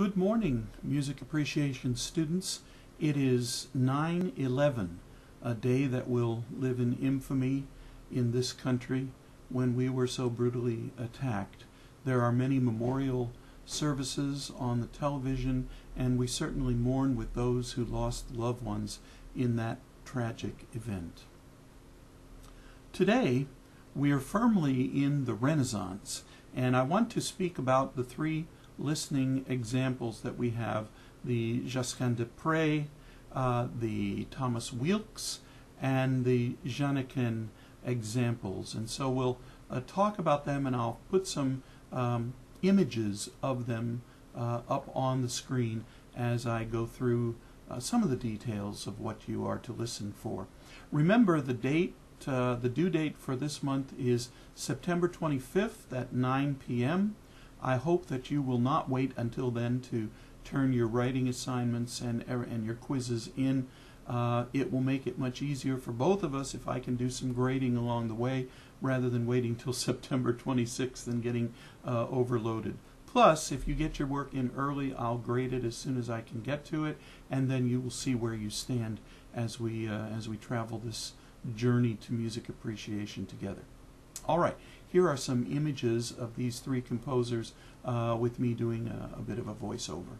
Good morning, music appreciation students. It is 9/11, a day that will live in infamy in this country when we were so brutally attacked. There are many memorial services on the television, and we certainly mourn with those who lost loved ones in that tragic event. Today, we are firmly in the Renaissance, and I want to speak about the three listening examples that we have: the Josquin de Prez, the Thomas Weelkes, and the Janequin examples. And so we'll talk about them, and I'll put some images of them up on the screen as I go through some of the details of what you are to listen for. Remember, the date, the due date for this month is September 25th at 9 p.m. I hope that you will not wait until then to turn your writing assignments and your quizzes in. It will make it much easier for both of us if I can do some grading along the way rather than waiting till September 26th and getting overloaded. Plus, if you get your work in early, I'll grade it as soon as I can get to it, and then you will see where you stand as we travel this journey to music appreciation together. All right, here are some images of these three composers with me doing a bit of a voiceover.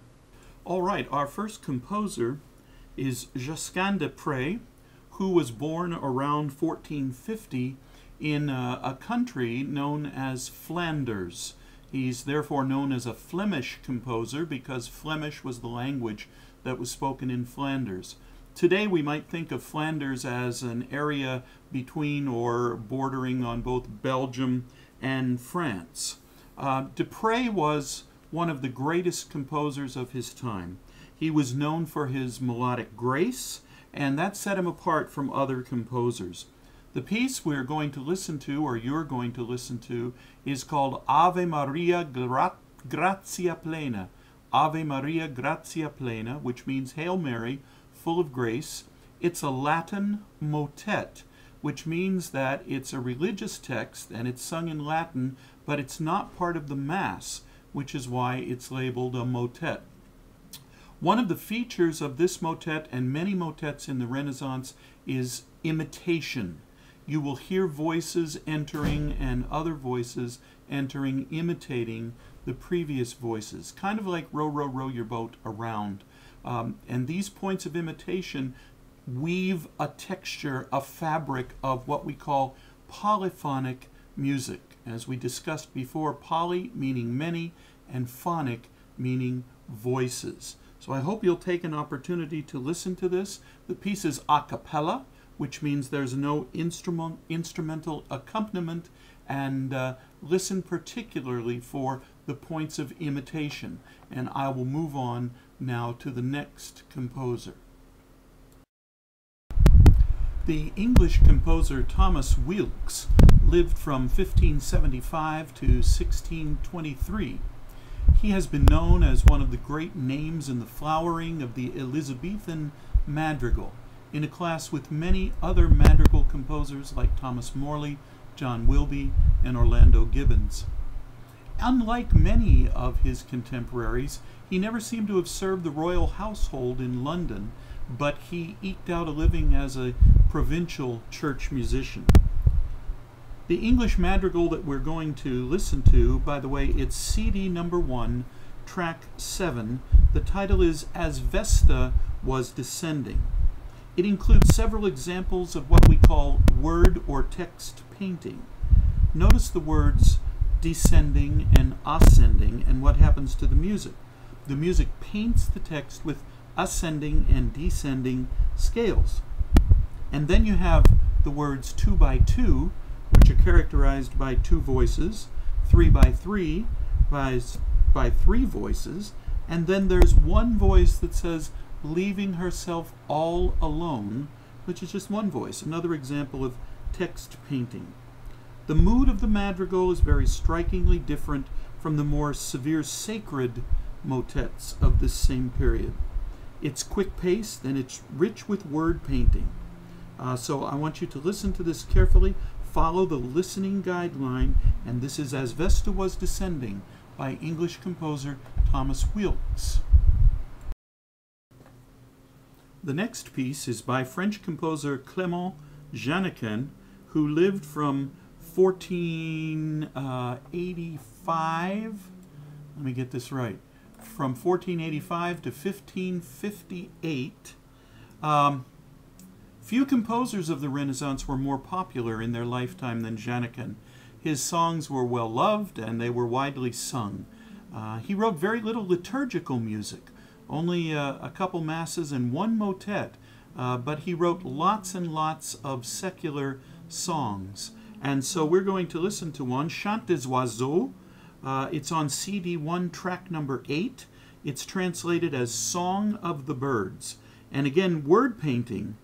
All right, our first composer is Josquin de Prez, who was born around 1450 in a country known as Flanders. He's therefore known as a Flemish composer because Flemish was the language that was spoken in Flanders. Today we might think of Flanders as an area between or bordering on both Belgium and France. De Prez was one of the greatest composers of his time. He was known for his melodic grace, and that set him apart from other composers. The piece we're going to listen to, or you're going to listen to, is called Ave Maria Gratia Plena. Ave Maria Gratia Plena, which means Hail Mary, full of grace. It's a Latin motet, which means that it's a religious text and it's sung in Latin, but it's not part of the Mass, which is why it's labeled a motet. One of the features of this motet and many motets in the Renaissance is imitation. You will hear voices entering and other voices entering, imitating the previous voices, kind of like row, row, row your boat around. And these points of imitation weave a texture, a fabric of what we call polyphonic music. As we discussed before, poly meaning many and phonic meaning voices. So I hope you'll take an opportunity to listen to this. The piece is a cappella, which means there's no instrumental accompaniment, and listen particularly for the points of imitation. And I will move on now to the next composer. The English composer Thomas Weelkes lived from 1575 to 1623. He has been known as one of the great names in the flowering of the Elizabethan madrigal, in a class with many other madrigal composers like Thomas Morley, John Wilbye, and Orlando Gibbons. Unlike many of his contemporaries, he never seemed to have served the royal household in London, but he eked out a living as a provincial church musician. The English madrigal that we're going to listen to, by the way, it's CD number 1, track 7. The title is As Vesta Was Descending. It includes several examples of what we call word or text painting. Notice the words descending and ascending and what happens to the music. The music paints the text with ascending and descending scales. And then you have the words 2 by 2, which are characterized by 2 voices, 3 by 3 by 3 voices, and then there's one voice that says leaving herself all alone, which is just one voice, another example of text painting. The mood of the madrigal is very strikingly different from the more severe sacred motets of this same period. It's quick-paced and it's rich with word painting. So I want you to listen to this carefully, follow the listening guideline, and this is As Vesta Was Descending by English composer Thomas Wilkes. The next piece is by French composer Clément Jeannequin, who lived from 1485, let me get this right, from 1485 to 1558. Few composers of the Renaissance were more popular in their lifetime than Jeannequin. His songs were well loved and they were widely sung. He wrote very little liturgical music, only a couple masses and one motet, but he wrote lots and lots of secular songs. And so we're going to listen to one, Chant des Oiseaux. It's on CD1, track number 8. It's translated as Song of the Birds. And again, word painting,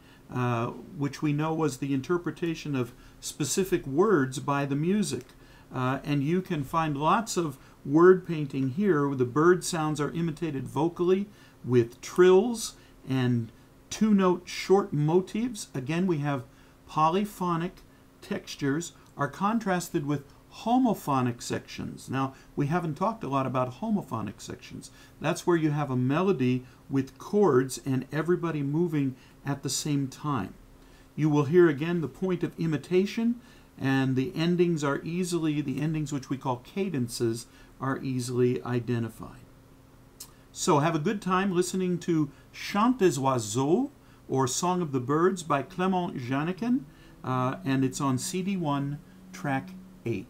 which we know was the interpretation of specific words by the music. And you can find lots of word painting here. The bird sounds are imitated vocally with trills and two-note short motifs. Again, we have polyphonic textures are contrasted with homophonic sections. Now, we haven't talked a lot about homophonic sections. That's where you have a melody with chords and everybody moving at the same time. You will hear again the point of imitation, and the endings are easily, the endings which we call cadences, are easily identified. So have a good time listening to Chant des Oiseaux, or Song of the Birds by Clément Jeannequin, and it's on CD1, track 8.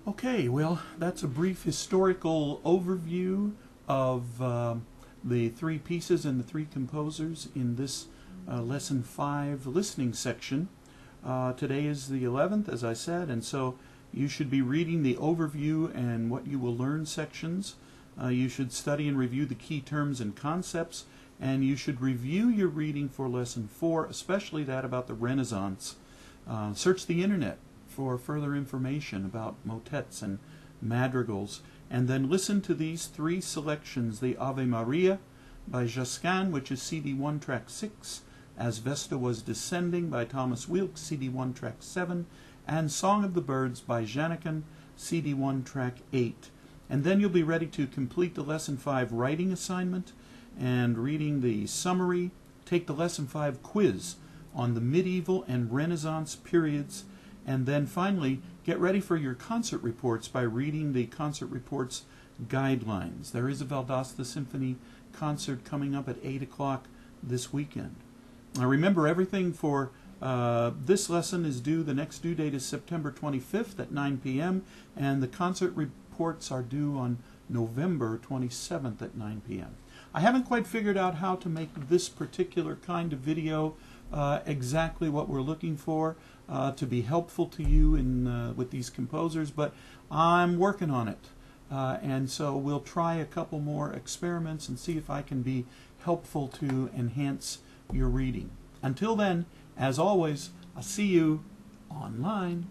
Okay, well, that's a brief historical overview of the three pieces and the three composers in this Lesson 5 listening section. Today is the 11th, as I said, and so you should be reading the overview and what you will learn sections. You should study and review the key terms and concepts, and you should review your reading for Lesson 4, especially that about the Renaissance. Search the internet for further information about motets and madrigals, and then listen to these three selections: the Ave Maria by Josquin, which is CD1, track 6, As Vesta Was Descending by Thomas Wilkes, CD1, track 7, and Song of the Birds by Jeannequin, CD1, track 8. And then you'll be ready to complete the Lesson 5 writing assignment and reading the summary. Take the Lesson 5 quiz on the medieval and Renaissance periods, and then finally get ready for your concert reports by reading the concert reports guidelines. There is a Valdosta Symphony concert coming up at 8 o'clock this weekend. Now remember, everything for this lesson is due, the next due date is September 25th at 9 p.m. and the concert reports are due on November 27th at 9 p.m. I haven't quite figured out how to make this particular kind of video exactly what we're looking for to be helpful to you in with these composers, but I'm working on it. And so we'll try a couple more experiments and see if I can be helpful to enhance your reading. Until then, as always, I'll see you online.